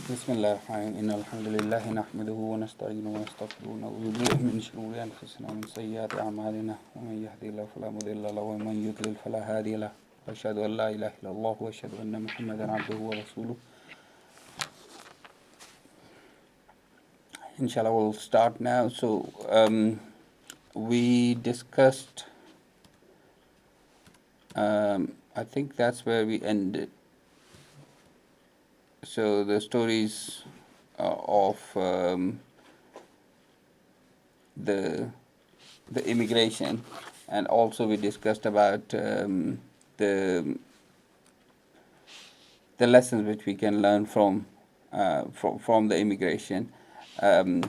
بسم الله الرحمن الرحيم إن الحمد لله نحمده ونستعينه ونستغفره ونعوذ بالله من شرور أنفسنا ومن سيئات أعمالنا ومن يهدي الله فلا مضل له ومن يضلل فلا هادي له وأشهد أن لا إله إلا الله وأشهد أن محمدا عبده ورسوله. Inshallah, we'll start now. So we discussed, I think that's where we ended. So the stories of the immigration, and also we discussed about the lessons which we can learn from the immigration. From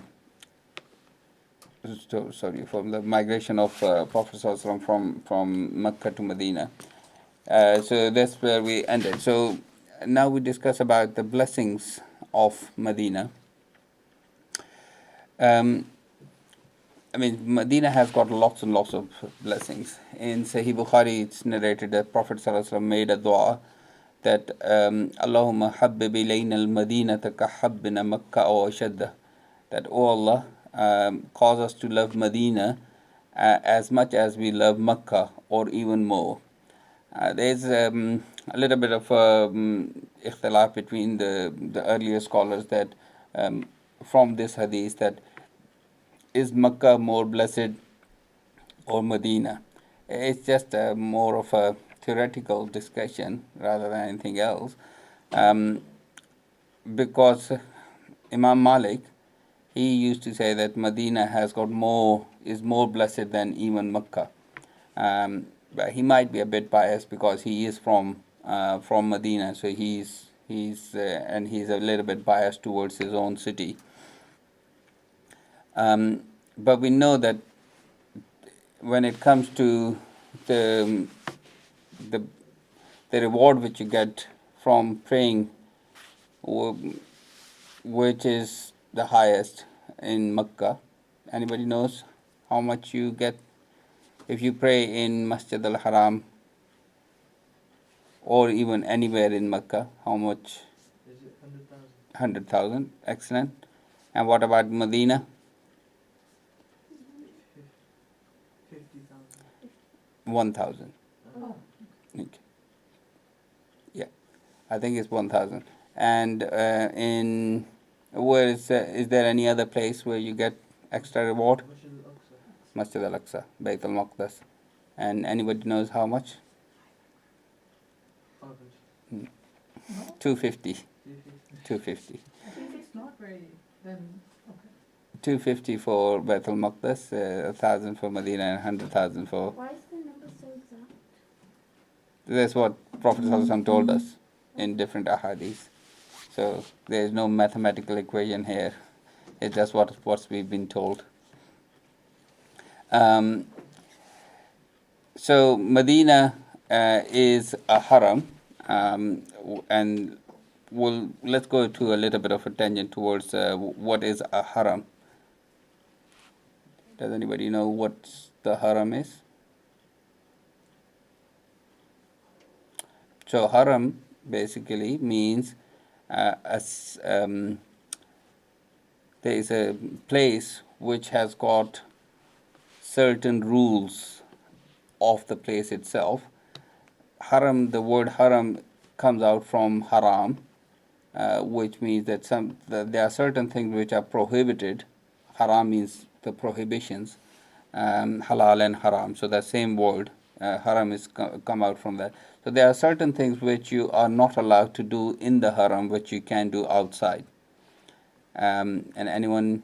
the migration of Prophet ﷺ from Mecca to Medina. So that's where we ended. So now we discuss about the blessings of Medina. Medina has got lots and lots of blessings. In Sahih Bukhari, it's narrated that Prophet ﷺ made a dua that Allahumma habbib ilayna al-Madinata ka habbina Makkah aw ashadda. That, oh Allah, cause us to love Medina as much as we love Makkah, or even more. There's a little bit of ikhtilaf between the earlier scholars that from this hadith, that is Makkah more blessed or Medina? It's just more of a theoretical discussion rather than anything else, because Imam Malik, he used to say that Medina is more blessed than even Makkah. But he might be a bit biased because he is from Medina, so he's a little bit biased towards his own city. But we know that when it comes to the reward which you get from praying, which is the highest in Makkah, anybody knows how much you get if you pray in Masjid al-Haram or even anywhere in Makkah? How much? Is it 100,000? 100,000. Excellent. And what about Medina? 50,000. 1,000. Oh. Okay. Yeah, I think it's 1,000. And is there any other place where you get extra reward? Masjid al-Aqsa, Bayt al-Maqdas. And anybody knows how much? 250. 250. It's not very, then, okay. 250 for Bayt al-Maqdas, 1,000 for Medina, and 100,000 for... Why is the number so exact? That's what Prophet ﷺ told us in different ahadith. So there is no mathematical equation here. It's just what we've been told. So Medina is a haram, and let's go to a little bit of a tangent towards what is a haram. Does anybody know what the haram is? So haram basically means there is a place which has got certain rules of the place itself. Haram, the word haram comes out from haram, which means that there are certain things which are prohibited. Haram means the prohibitions, halal and haram. So that same word, haram, is come out from that. So there are certain things which you are not allowed to do in the haram, which you can do outside. And anyone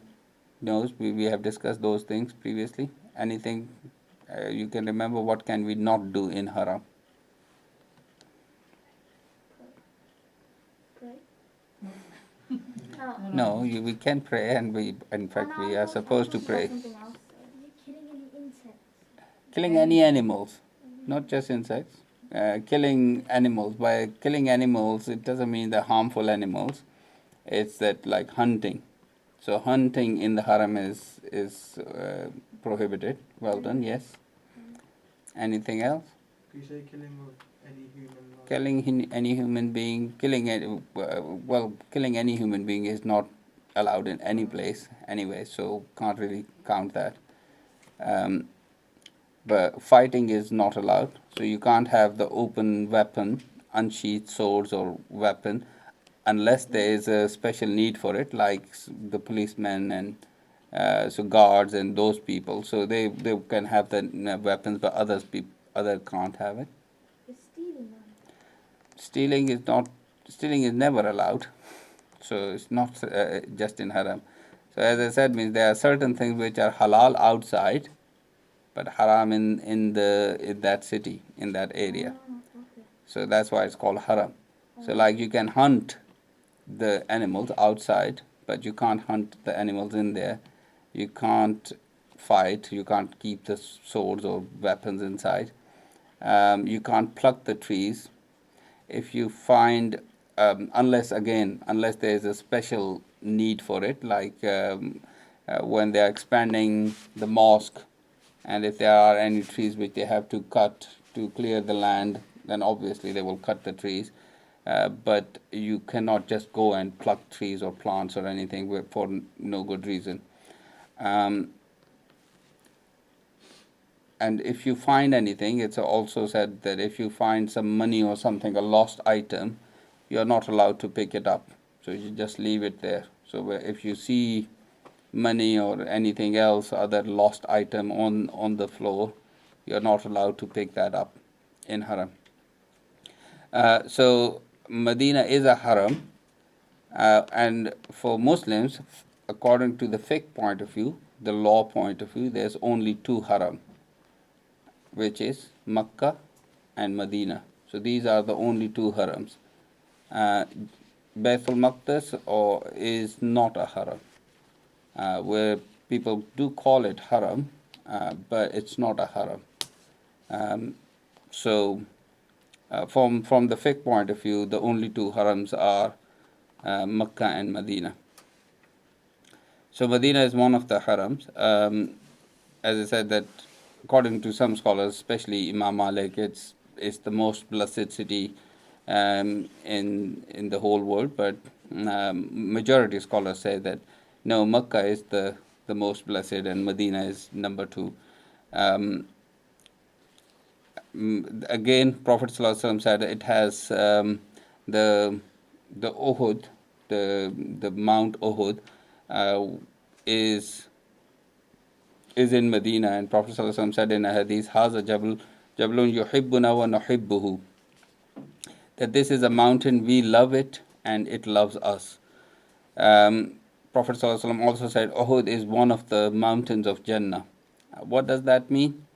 knows, we have discussed those things previously. Anything you can remember, what can we not do in haram? Pray? No, we can pray, and we are supposed to pray. Killing any insects? Killing any animals, not just insects. Killing animals. By killing animals, it doesn't mean the harmful animals. It's that like hunting. So hunting in the haram is prohibited. Well done, yes. Anything else? You say killing any human life. Any human being, killing any human being is not allowed in any place anyway, so can't really count that. Um, but fighting is not allowed, so you can't have the open weapon, unsheathed swords or weapon, unless there is a special need for it, like the policemen and so guards and those people. So they can have the weapons, but other can't have it. Is stealing on? Stealing is never allowed, so it's not just in haram. So as I said, means there are certain things which are halal outside, but haram in that city, in that area. Okay. So that's why it's called haram. So like you can hunt the animals outside, but you can't hunt the animals in there. You can't fight. You can't keep the swords or weapons inside. You can't pluck the trees. If you find, unless there is a special need for it, like when they are expanding the mosque, and if there are any trees which they have to cut to clear the land, then obviously they will cut the trees. But you cannot just go and pluck trees or plants or anything for no good reason. And if you find anything, it's also said that if you find some money or something, a lost item, you are not allowed to pick it up. So you just leave it there. So if you see money or anything else, other lost item on the floor, you are not allowed to pick that up in haram. So Medina is a haram, and for Muslims, according to the fiqh point of view, the law point of view, there's only two haram, which is Makkah and Medina. So these are the only two harams. Baitul Maqdis is not a haram, where people do call it haram, but it's not a haram. So from the fiqh point of view, the only two harams are Makkah and Medina. So Medina is one of the harams. As I said, that according to some scholars, especially Imam Malik, it's the most blessed city in the whole world. But majority scholars say that no, Makkah is the most blessed, and Medina is number two. Again, Prophet ﷺ said it has the Uhud, the Mount Uhud, is in Medina, and Prophet ﷺ said in a hadith, "Haza jablun yuhibbuna wa nuhibbuhu," that this is a mountain, we love it and it loves us. Prophet ﷺ also said Uhud is one of the mountains of Jannah. What does that mean?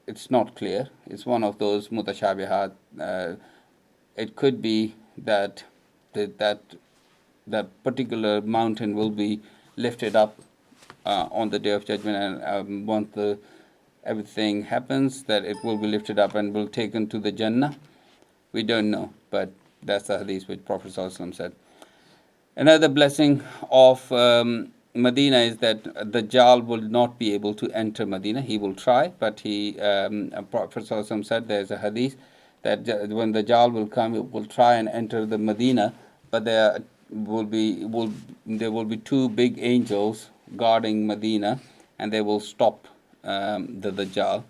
It's not clear. It's one of those mutashabihat. It could be that particular mountain will be lifted up on the Day of Judgment, and once everything happens, that it will be lifted up and will taken to the Jannah. We don't know, but that's the hadith which Prophet ﷺ said. Another blessing of Medina is that the Dajjal will not be able to enter Medina. He will try, but Prophet ﷺ said, there's a hadith that when the Dajjal will come, it will try and enter the Medina, but there will be two big angels guarding Medina, and they will stop the Dajjal.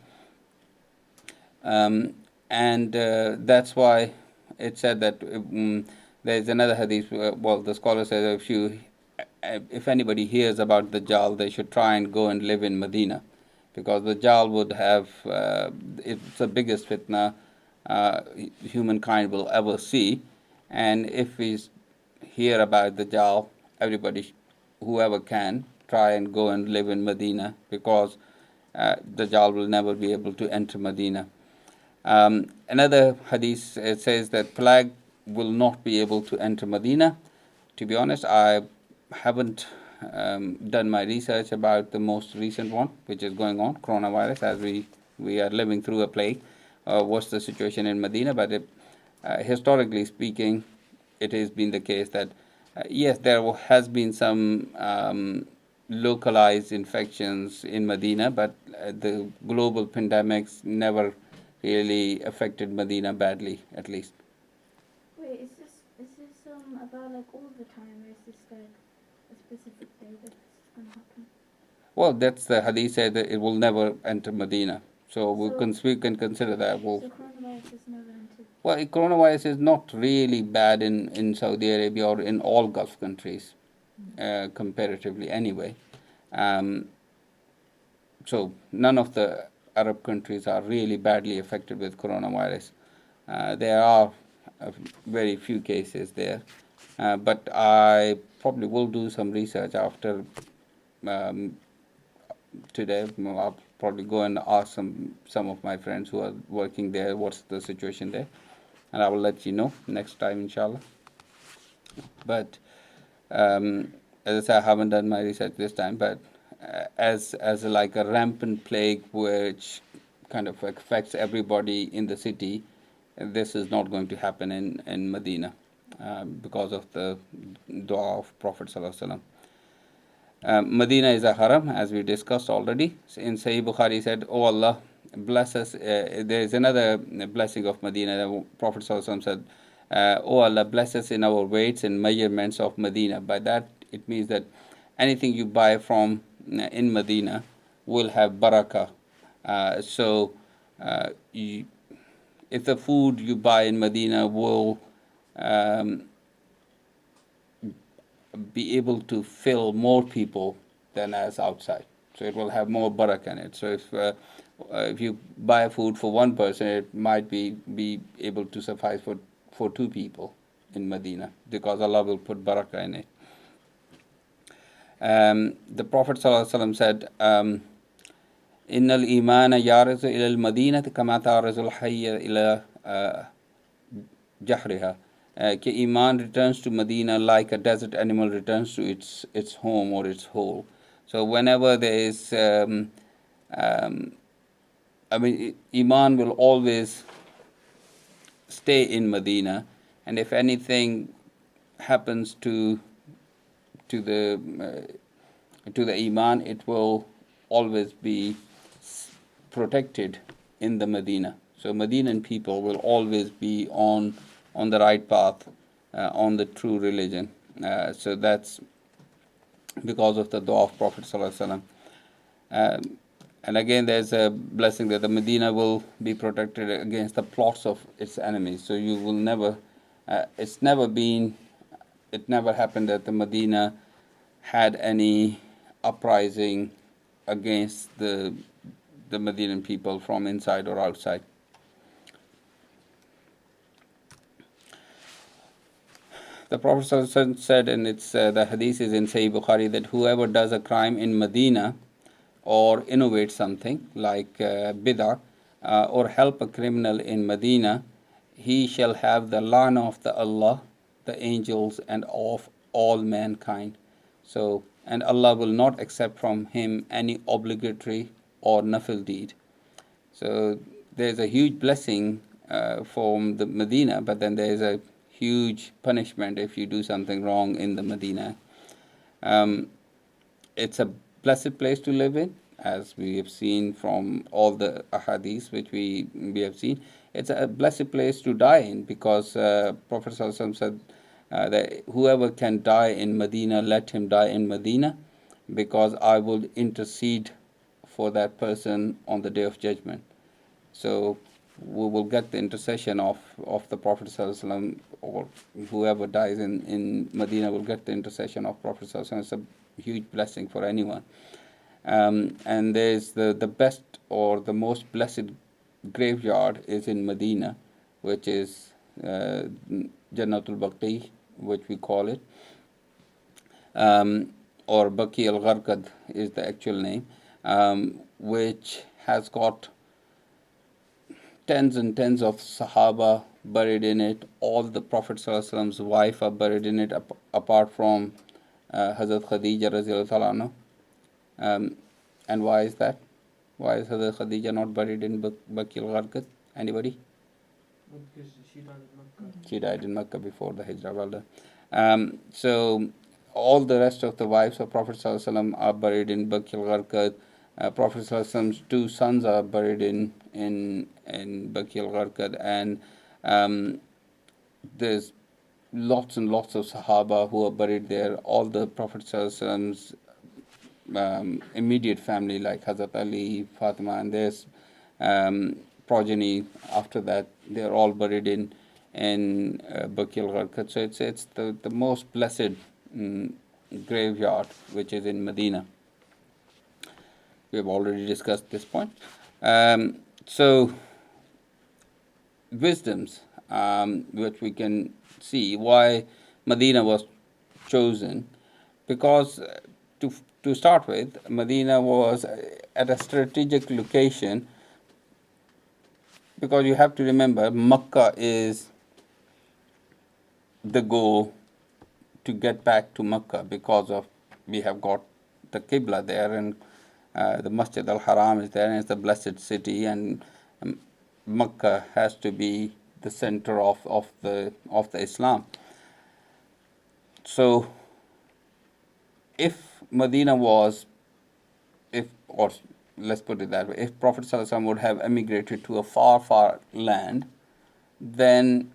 And that's why it said that there's another hadith. The scholar says if anybody hears about the Dajjal, they should try and go and live in Medina, because the Dajjal would have it's the biggest fitna humankind will ever see. And if we hear about the Dajjal, everybody, whoever can, try and go and live in Medina, because the Dajjal will never be able to enter Medina. Another hadith, it says that plague will not be able to enter Medina. To be honest, I haven't done my research about the most recent one, which is going on, coronavirus, as we are living through a plague. What's the situation in Medina? But historically speaking, it has been the case that yes, there has been some localized infections in Medina, but the global pandemics never really affected Medina badly, at least. Wait, is this about like all the time, or is this like a specific day that this is gonna happen? Well, that's the hadith said that it will never enter Medina. So So- we can consider that. Well, So coronavirus is never entered. well, coronavirus is not really bad in Saudi Arabia or in all Gulf countries, comparatively anyway. Um, so none of the Arab countries are really badly affected with coronavirus. There are very few cases there, but I probably will do some research after um, today. I'll probably go and ask some of my friends who are working there what's the situation there, and I will let you know next time, inshallah. But as I say, I haven't done my research this time, but as like a rampant plague which kind of affects everybody in the city, this is not going to happen in Medina because of the dua of Prophet Sallallahu Alaihi Wasallam. Medina is a haram, as we discussed already. In Sahih Bukhari said, "Oh Allah, bless us." There is another blessing of Medina. The Prophet ﷺ said, "Oh Allah, bless us in our weights and measurements of Medina." By that, it means that anything you buy from in Medina will have barakah. So, if the food you buy in Medina will um, be able to fill more people than as outside. So it will have more barakah in it. So if you buy food for one person, it might be able to suffice for two people in Medina because Allah will put barakah in it. The Prophet ﷺ said, "Inna al-imana yarizu ila al-madinati kama tarizu al-hayya ila jahriha." Iman returns to Medina like a desert animal returns to its home or its hole. So whenever there is, Iman will always stay in Medina, and if anything happens to the Iman, it will always be protected in the Medina. So Medinan people will always be on the right path, on the true religion. So that's because of the dua of Prophet ﷺ. And again, there's a blessing that the Medina will be protected against the plots of its enemies. So you will never, it never happened that the Medina had any uprising against the Medinan people from inside or outside. The Prophet said, and it's the hadith is in Sahih Bukhari, that whoever does a crime in Medina or innovates something like bid'ah or help a criminal in Medina, he shall have the lana of the Allah, the angels, and of all mankind. So, and Allah will not accept from him any obligatory or nafil deed. So there's a huge blessing from the Medina, but then there's a huge punishment if you do something wrong in the Medina. It's a blessed place to live in, as we have seen from all the ahadith which we have seen. It's a blessed place to die in because Prophet ﷺ said that whoever can die in Medina, let him die in Medina, because I will intercede for that person on the day of judgment. So we will get the intercession of the Prophet ﷺ, or whoever dies in Medina will get the intercession of Prophet ﷺ. It's a huge blessing for anyone. And there's the best or the most blessed graveyard is in Medina, which is Jannatul Baqi, which we call it, or Baqi al-Gharqad is the actual name, which has got tens and tens of Sahaba buried in it. All the Prophet ﷺ's wife are buried in it, apart from Hazrat Khadija Radhiyallahu Ta'ala anha. And why is that? Why is Hazrat Khadija not buried in Baqi al-Gharqad? Anybody? Because she died in Makkah. She died in Makkah before the Hijrah. Well done. So all the rest of the wives of Prophet ﷺ are buried in Baqi al-Gharqad. Prophet ﷺ's two sons are buried in Baqi al-Gharqad, and there's lots and lots of Sahaba who are buried there. All the Prophet ﷺ's immediate family, like Hazrat Ali, Fatima, and there's progeny after that, they're all buried in Baqi al-Gharqad. So it's the most blessed graveyard, which is in Medina. We have already discussed this point. So wisdoms, which we can see why Medina was chosen, because to start with, Medina was at a strategic location, because you have to remember Makkah is the goal to get back to Makkah, because of we have got the Qibla there, and the Masjid al-Haram is there, and it's the blessed city, and Makkah has to be the center of the Islam. So if Medina was, or let's put it that way, if Prophet ﷺ would have emigrated to a far land, then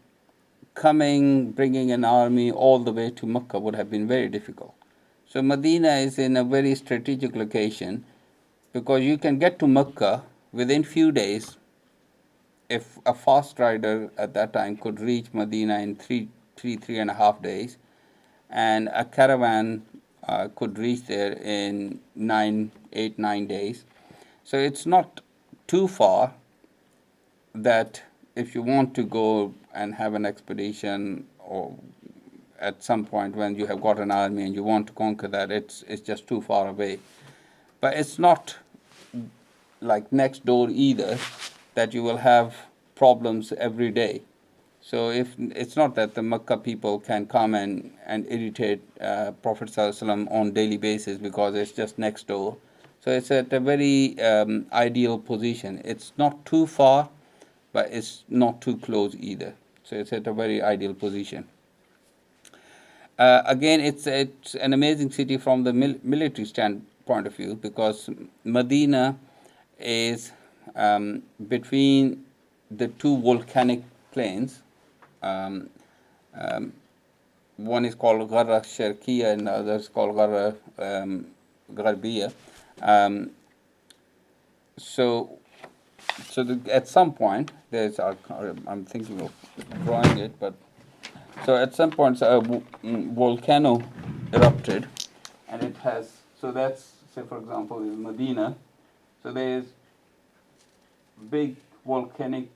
bringing an army all the way to Makkah would have been very difficult. So Medina is in a very strategic location, because you can get to Makkah within few days. If a fast rider at that time could reach Medina in three and a half days, and a caravan could reach there in 9 days. So it's not too far that if you want to go and have an expedition, or at some point when you have got an army and you want to conquer that, it's just too far away. But it's not like next door either, that you will have problems every day. So if it's not that the Makkah people can come and irritate Prophet ﷺ on daily basis, because it's just next door. So it's at a very ideal position. It's not too far, but it's not too close either. So it's at a very ideal position. Again, it's an amazing city from the military standpoint of view, because Medina is between the two volcanic plains. One is called Gharra Sharqiya and the other is called Gharra Gharbiya. So at some point, I'm thinking of drawing it, but so at some point a volcano erupted, and it has, so that's, say for example, in Medina, so there is big volcanic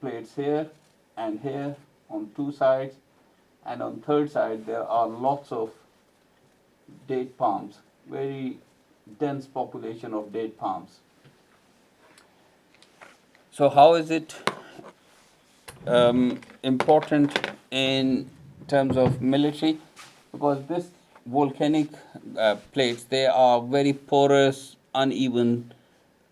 plates here and here on two sides, and on third side there are lots of date palms, very dense population of date palms. So how is it important in terms of military? Because this volcanic plates, they are very porous, uneven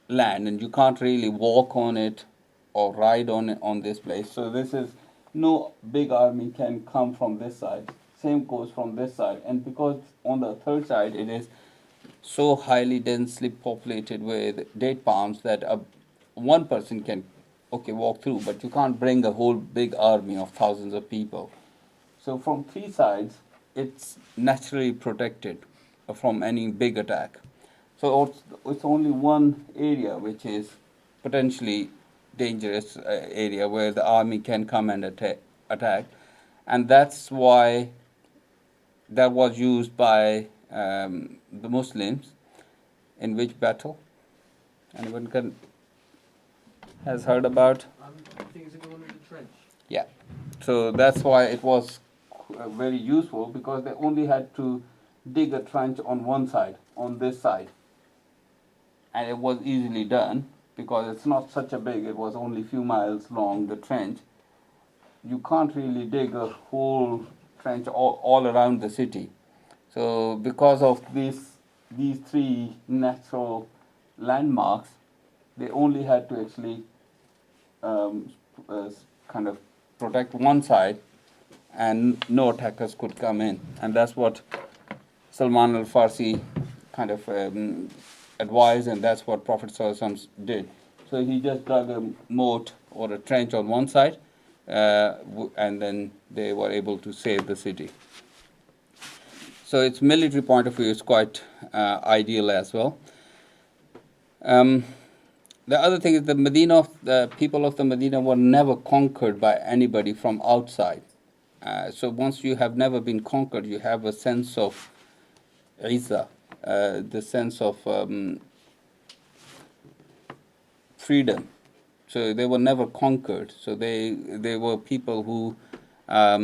land, and you can't really walk on it or ride on this place. So this is, no big army can come from this side. Same goes from this side. And because on the third side it is so highly densely populated with date palms that one person can walk through, but you can't bring a whole big army of thousands of people. So from three sides, it's naturally protected from any big attack. So it's only one area which is potentially dangerous area where the army can come and attack. And that's why that was used by the Muslims in which battle? Anyone has heard about? I think it's the one in the trench. Yeah. So that's why it was very useful, because they only had to dig a trench on one side, on this side. And it was easily done, because it's not such a big, it was only a few miles long, the trench. You can't really dig a whole trench all around the city. So because of these three natural landmarks, they only had to actually kind of protect one side, and no attackers could come in. And that's what Salman al-Farsi kind of advised, and that's what Prophet ﷺ did. So he just dug a moat or a trench on one side, and then they were able to save the city. So its military point of view is quite ideal as well. The other thing is the people of the Medina were never conquered by anybody from outside. So once you have never been conquered, you have a sense of izza, the sense of freedom. So they were never conquered. So they were people who, how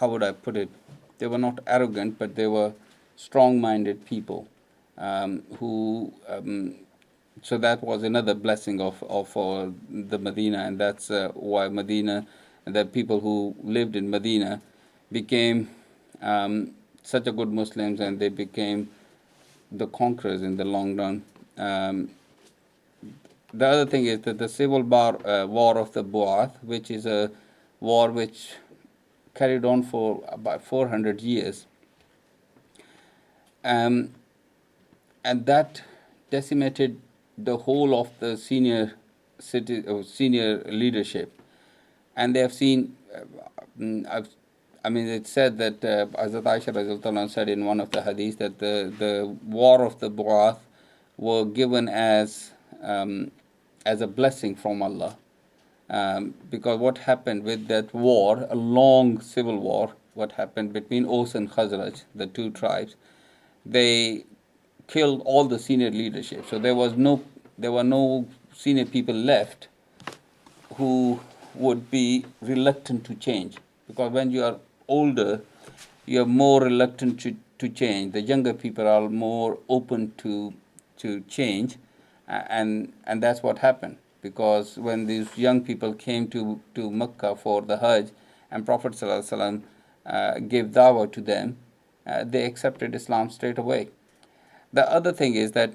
would I put it? They were not arrogant, but they were strong-minded people who. So that was another blessing of the Medina, and that's why Medina, the people who lived in Medina, became such a good Muslims, and they became the conquerors in the long run. The other thing is that the civil war of the Bu'ath, which is a war which carried on for about 400 years, and that decimated the whole of the senior leadership, and they have seen. It's said that Hazrat Aisha Radhiyallahu anha said in one of the hadiths that the war of the Bu'ath were given as a blessing from Allah, because what happened with that war, a long civil war, what happened between Aus and Khazraj, the two tribes, they killed all the senior leadership. So there were no senior people left who would be reluctant to change, because when you are older, you are more reluctant to change. The younger people are more open to change, and that's what happened. Because when these young people came to Mecca for the Hajj, and Prophet ﷺ gave dawah to them, they accepted Islam straight away. The other thing is that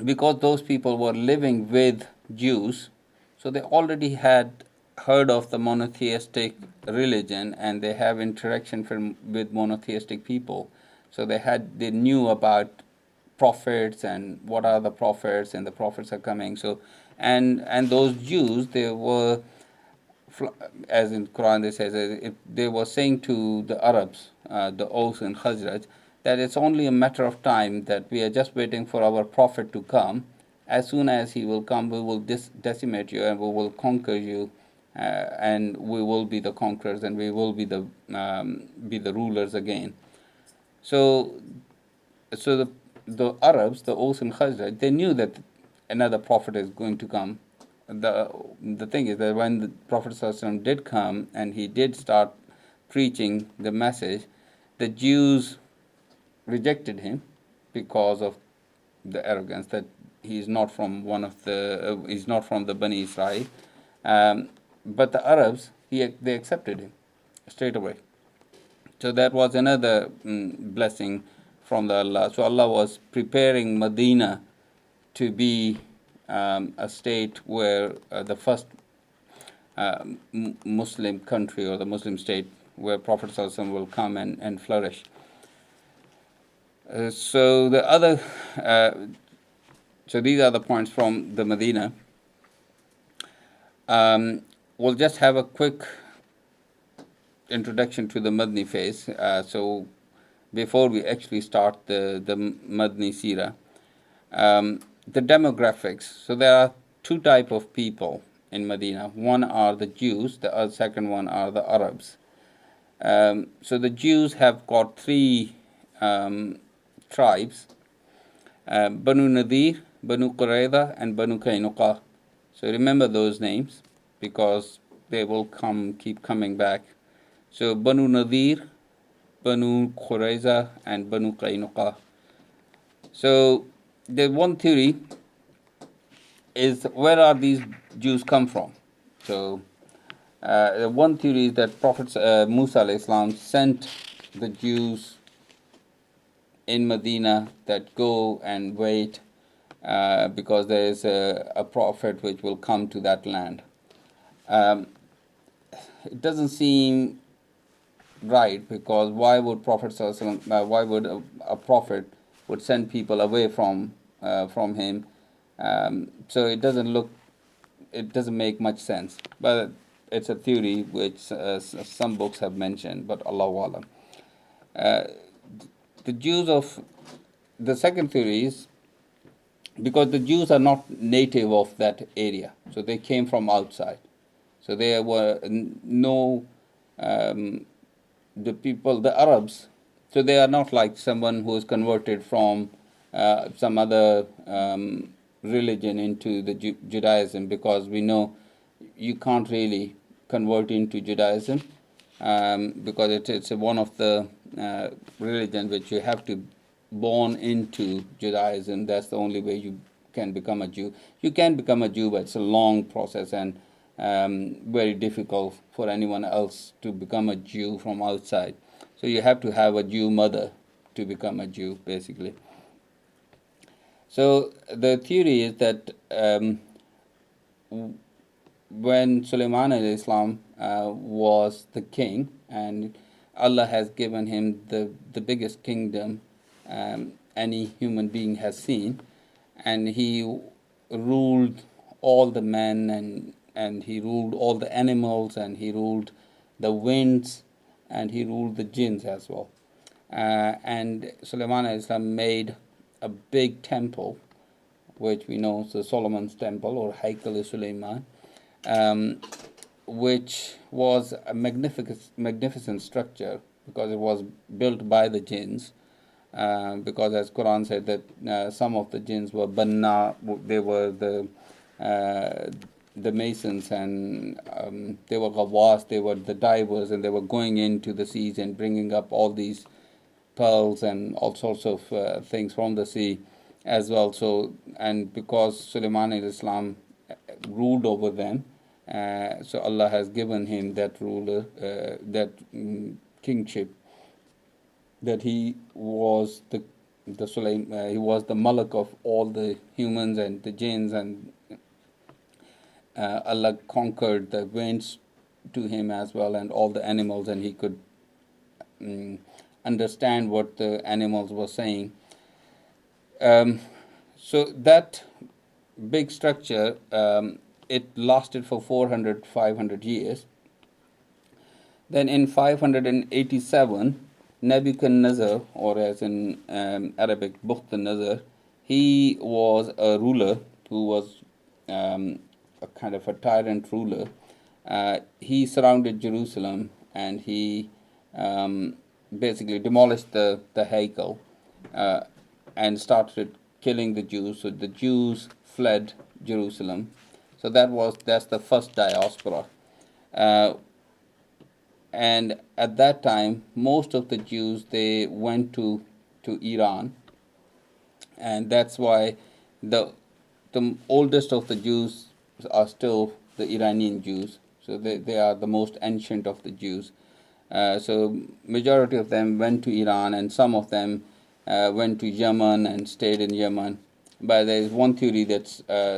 because those people were living with Jews, so they already had heard of the monotheistic religion, and they have interaction with monotheistic people. So they knew about prophets and what are the prophets, and the prophets are coming. So and those Jews, they were, as in Quran they says, they were saying to the Arabs, the Aus and Khazraj, that it's only a matter of time, that we are just waiting for our prophet to come. As soon as he will come, we will decimate you, and we will conquer you, and we will be the conquerors, and we will be the rulers again. So the Arabs, the Aus and Khazraj, they knew that another prophet is going to come. The thing is that when the Prophet ﷺ did come and he did start preaching the message, the Jews rejected him because of the arrogance that he's not from he's not from the Bani Israel. But the Arabs, they accepted him straight away. So that was another blessing from the Allah. So Allah was preparing Medina to be a state where the first Muslim country, or the Muslim state, where Prophet ﷺ will come and flourish. So these are the points from the Medina. We'll just have a quick introduction to the Madni phase. So before we actually start the Madni Seerah, the demographics. So there are two types of people in Medina. One are the Jews. The second one are the Arabs. So the Jews have got three tribes: Banu Nadir, Banu Qurayza, and Banu Qaynuqa. So remember those names, because they will keep coming back. So Banu Nadir, Banu Qurayza, and Banu Qaynuqa. So the one theory is, where are these Jews come from? So one theory is that Prophet Musa alayhi salam sent the Jews in Medina that go and wait, because there is a prophet which will come to that land. It doesn't seem right, because why would a prophet would send people away from him. So it doesn't make much sense. But it's a theory which some books have mentioned, but Allahu Alam. The Jews of the second theory is because the Jews are not native of that area, so they came from outside. So there were no the people, the Arabs. So they are not like someone who is converted from some other religion into the Judaism, because we know you can't really convert into Judaism because it's one of the religions which you have to born into Judaism. That's the only way you can become a Jew. You can become a Jew, but it's a long process and very difficult for anyone else to become a Jew from outside. So you have to have a Jew mother to become a Jew, basically. So the theory is that when Sulaiman alayhi salam was the king, and Allah has given him the biggest kingdom any human being has seen, and he ruled all the men, and he ruled all the animals, and he ruled the winds, and he ruled the jinns as well. And Sulaiman alayhi salam made a big temple, which we know is the Solomon's temple or Haikal-e-Sulaiman, which was a magnificent structure because it was built by the jinns. Because as Quran said that some of the jinns were banna, they were the masons, and they were gawas, they were the divers, and they were going into the seas and bringing up all these pearls and all sorts of things from the sea as well. So, and because Sulaiman alayhi salam ruled over them, so Allah has given him that ruler, kingship, that he was the he was the Malik of all the humans and the jinns, and Allah conquered the winds to him as well, and all the animals, and he could understand what the animals were saying. So that big structure, it lasted for 500 years. Then in 587, Nebuchadnezzar, or as in Arabic, Bukht al-Nazar, he was a ruler who was a kind of a tyrant ruler. He surrounded Jerusalem, and he basically demolished the Haikal and started killing the Jews. So the Jews fled Jerusalem. So that's the first diaspora. And at that time, most of the Jews, they went to Iran, and that's why the oldest of the Jews are still the Iranian Jews. So they are the most ancient of the Jews. So majority of them went to Iran, and some of them went to Yemen and stayed in Yemen. But there is one theory that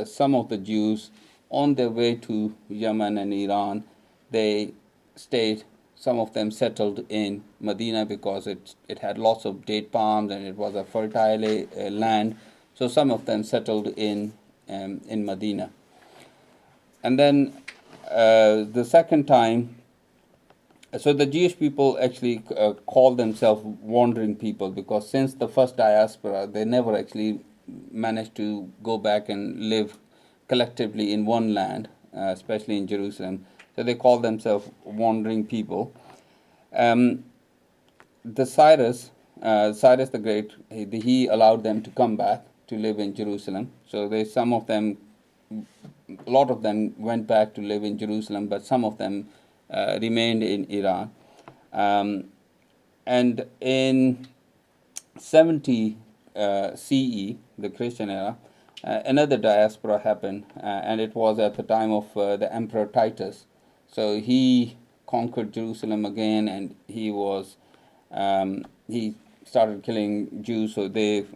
some of the Jews, on their way to Yemen and Iran, they stayed. Some of them settled in Medina because it had lots of date palms and it was a fertile land. So some of them settled in Medina. And then the second time, so the Jewish people actually call themselves wandering people, because since the first diaspora, they never actually managed to go back and live collectively in one land, especially in Jerusalem. So they call themselves wandering people. The Cyrus the Great, he allowed them to come back to live in Jerusalem. So a lot of them went back to live in Jerusalem, but some of them remained in Iran. And in 70 CE, the Christian era, another diaspora happened, and it was at the time of the Emperor Titus. So he conquered Jerusalem again, and he started killing Jews, so they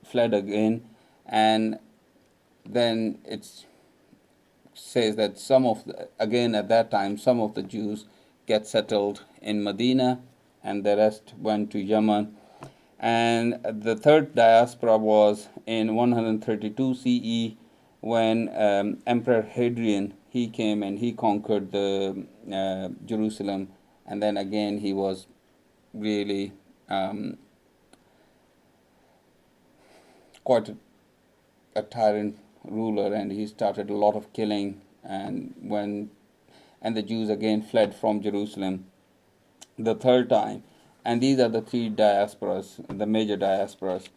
fled again. And then it says that again at that time, some of the Jews get settled in Medina, and the rest went to Yemen. And the third diaspora was in 132 CE when Emperor Hadrian, he came and he conquered the Jerusalem, and then again he was really quite a tyrant ruler, and he started a lot of killing, and the Jews again fled from Jerusalem the third time. And these are the three diasporas, the major diasporas.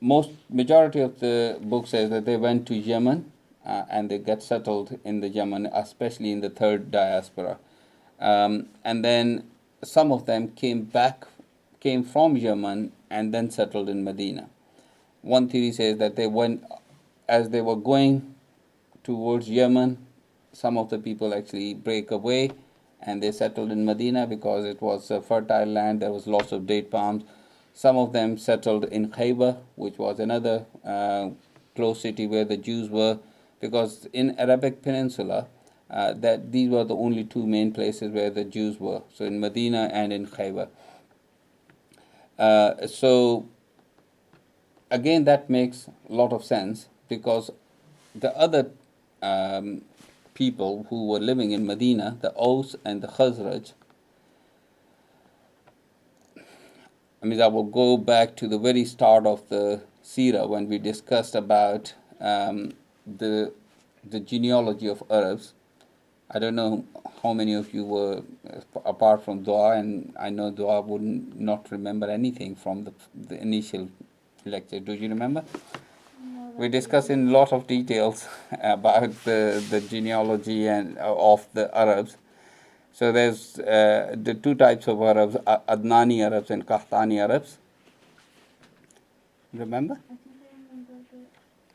Majority of the book says that they went to Yemen and they got settled in the Yemen, especially in the third diaspora. And then some of them came from Yemen and then settled in Medina. One theory says that as they were going towards Yemen, some of the people actually break away and they settled in Medina because it was a fertile land. There was lots of date palms. Some of them settled in Khaybar, which was another close city where the Jews were, because in Arabic Peninsula, that these were the only two main places where the Jews were. So in Medina and in Khaybar. So again, that makes a lot of sense, because the other people who were living in Medina, the Aus and the Khazraj, I will go back to the very start of the Seerah when we discussed about the genealogy of Arabs. I don't know how many of you were apart from Dua, and I know Dua would not remember anything from the initial lecture. Do you remember? No, We discussed in a lot of details about the genealogy and of the Arabs. So there's the two types of Arabs, Adnani Arabs and Qahtani Arabs. Remember? I think I remember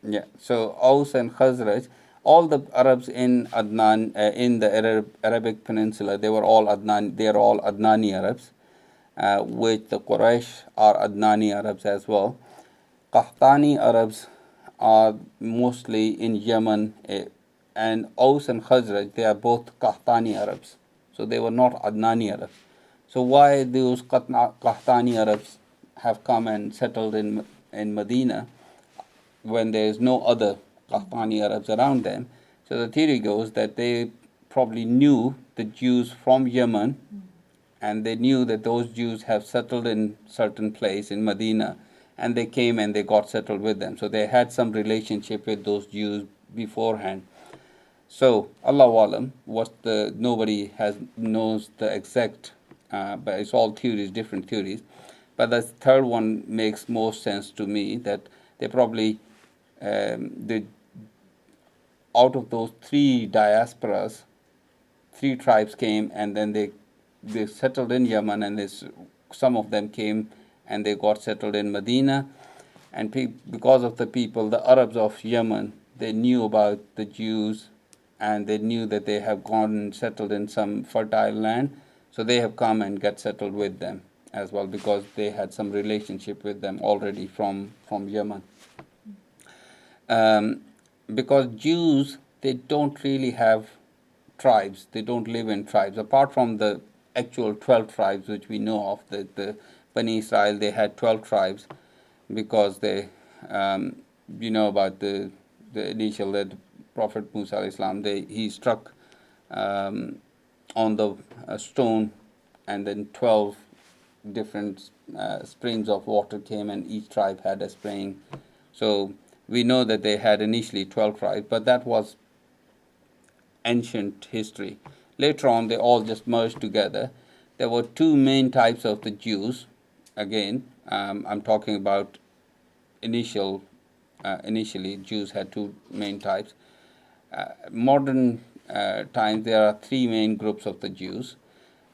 that. Yeah. So Aus and Khazraj, all the Arabs in Adnan, in the Arabic Peninsula, they are all Adnani Arabs, which the Quraysh are Adnani Arabs as well. Qahtani Arabs are mostly in Yemen, and Aus and Khazraj, they are both Qahtani Arabs. So they were not Adnani Arabs. So why those Qahtani Arabs have come and settled in Medina when there is no other Qahtani Arabs around them? So the theory goes that they probably knew the Jews from Yemen, and they knew that those Jews have settled in certain place in Medina, and they came and they got settled with them. So they had some relationship with those Jews beforehand. So Allahu Alam, nobody knows the exact, but it's all theories, different theories. But the third one makes more sense to me, that they probably out of those three diasporas, three tribes came, and then they settled in Yemen, and some of them came and they got settled in Medina. And because of the Arabs of Yemen, they knew about the Jews, and they knew that they have gone and settled in some fertile land, so they have come and got settled with them as well, because they had some relationship with them already from Yemen. Because Jews, they don't really have tribes, they don't live in tribes, apart from the actual 12 tribes which we know of. The Bani Israel, they had 12 tribes, because they, about the initial, that Prophet Musa Islam, he struck on the stone, and then 12 different springs of water came, and each tribe had a spring. So we know that they had initially 12 tribes, but that was ancient history. Later on, they all just merged together. There were two main types of the Jews. Again, I'm talking about initially, Jews had two main types. Modern times, there are three main groups of the Jews.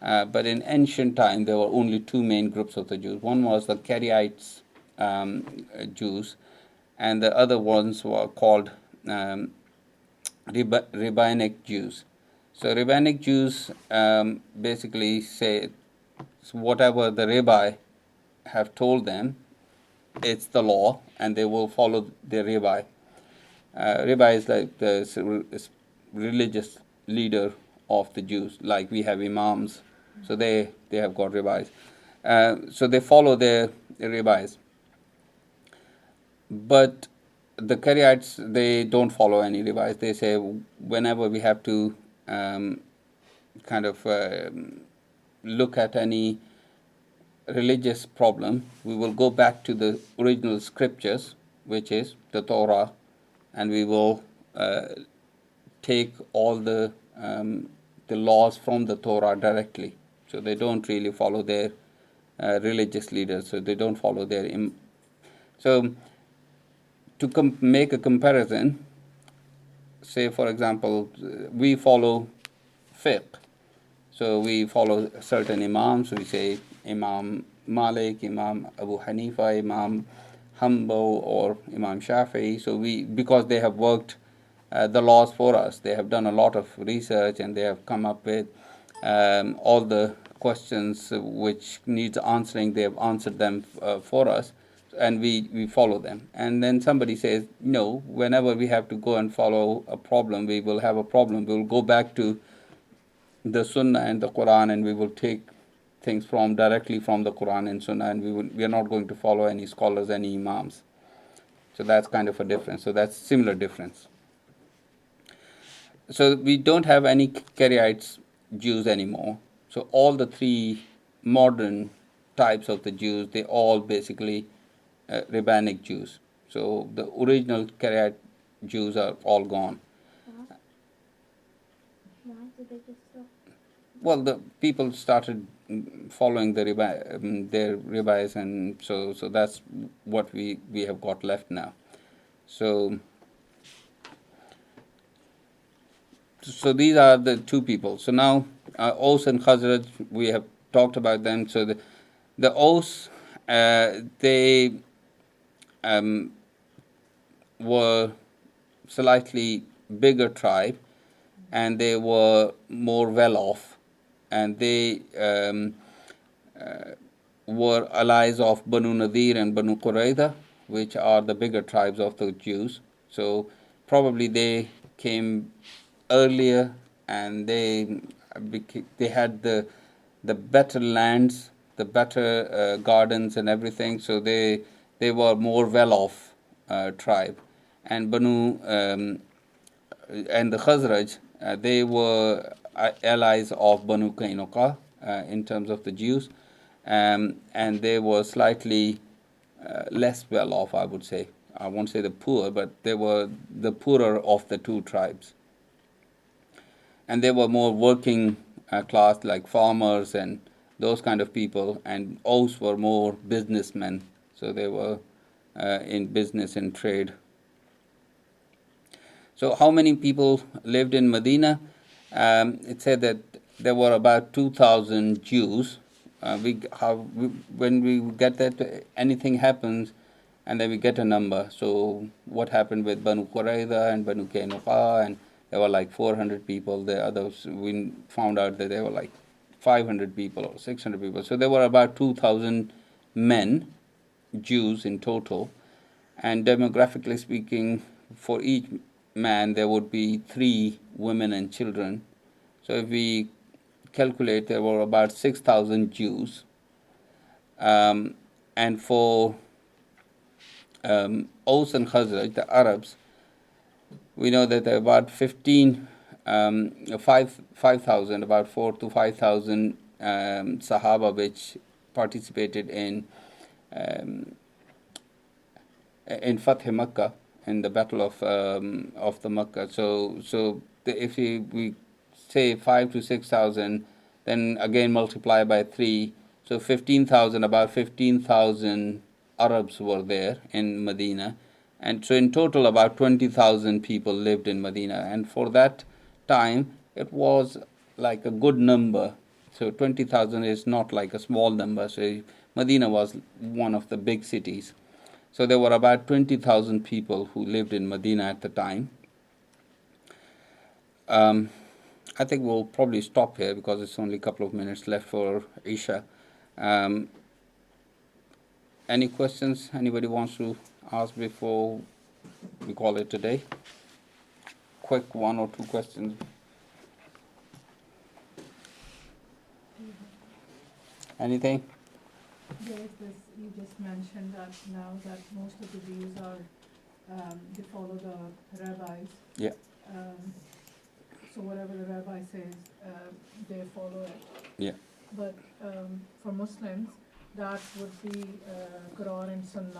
But in ancient time, there were only two main groups of the Jews. One was the Karaites Jews, and the other ones were called Rabbinic Jews. So Rabbinic Jews basically say whatever the rabbi have told them, it's the law, and they will follow the rabbi. Rabbi is like the religious leader of the Jews, like we have imams. So they have got rabbis. So they follow their rabbis. But the Karaites, they don't follow any rabbis. They say whenever we have to kind of look at any religious problem, we will go back to the original scriptures, which is the Torah, and we will take all the laws from the Torah directly. So they don't really follow their religious leaders. So they don't follow their. So to make a comparison, say for example, we follow fiqh. So we follow certain imams. We say Imam Malik, Imam Abu Hanifa, Imam Hanbal, or Imam Shafi'i. So we, because they have worked the laws for us, they have done a lot of research and they have come up with all the questions which needs answering. They have answered them for us, and we follow them. And then somebody says, no, whenever we have to go and follow a problem, we will have a problem. We will go back to the Sunnah and the Quran, and we will take things from directly from the Quran and Sunnah, and we are not going to follow any scholars, any imams. So that's kind of a difference. So that's similar difference. So we don't have any Karaites Jews anymore. So all the three modern types of the Jews, they all basically rabbinic Jews. So the original Karaite Jews are all gone. Why did they just stop? Well, the people started following the their rabbis, and so that's what we have got left now. So these are the two people. So now Aus and Khazraj, we have talked about them. So the Aus, they were slightly bigger tribe, and they were more well off, and they were allies of Banu Nadir and Banu Qurayza, which are the bigger tribes of the Jews. So probably they came earlier, and they had the better lands, the better gardens and everything. So they were more well off tribe, and Banu and the Khazraj, they were allies of Banu Qaynuqa in terms of the Jews, and they were slightly less well off, I would say. I won't say the poor, but they were the poorer of the two tribes. And they were more working class, like farmers and those kind of people, and Aus were more businessmen, so they were in business and trade. So how many people lived in Medina? It said that there were about 2,000 Jews. When we get that, anything happens, and then we get a number. So what happened with Banu Qurayza and Banu Qaynuqa, and there were like 400 people. The others, we found out that there were like 500 people or 600 people. So there were about 2,000 men, Jews in total. And demographically speaking, for each man there would be 3 women and children. So if we calculate, there were about 6,000 Jews. And for Aus and Khazraj, the Arabs, we know that there are about 5,000, about 4,000 to 5,000 Sahaba which participated in Fath Makkah, in the battle of the Makkah. So if we say 5,000 to 6,000, then again multiply by 3, so 15,000. About 15,000 Arabs were there in Medina, and so in total about 20,000 people lived in Medina. And for that time, it was like a good number. So 20,000 is not like a small number. So Medina was one of the big cities. So there were about 20,000 people who lived in Medina at the time. I think we'll probably stop here because it's only a couple of minutes left for Isha. Any questions anybody wants to ask before we call it a day? Quick 1 or 2 questions. Anything? There's this, you just mentioned that now that most of the Jews are, they follow the rabbis. Yeah. So whatever the rabbi says, they follow it. Yeah. But for Muslims, that would be Quran and Sunnah.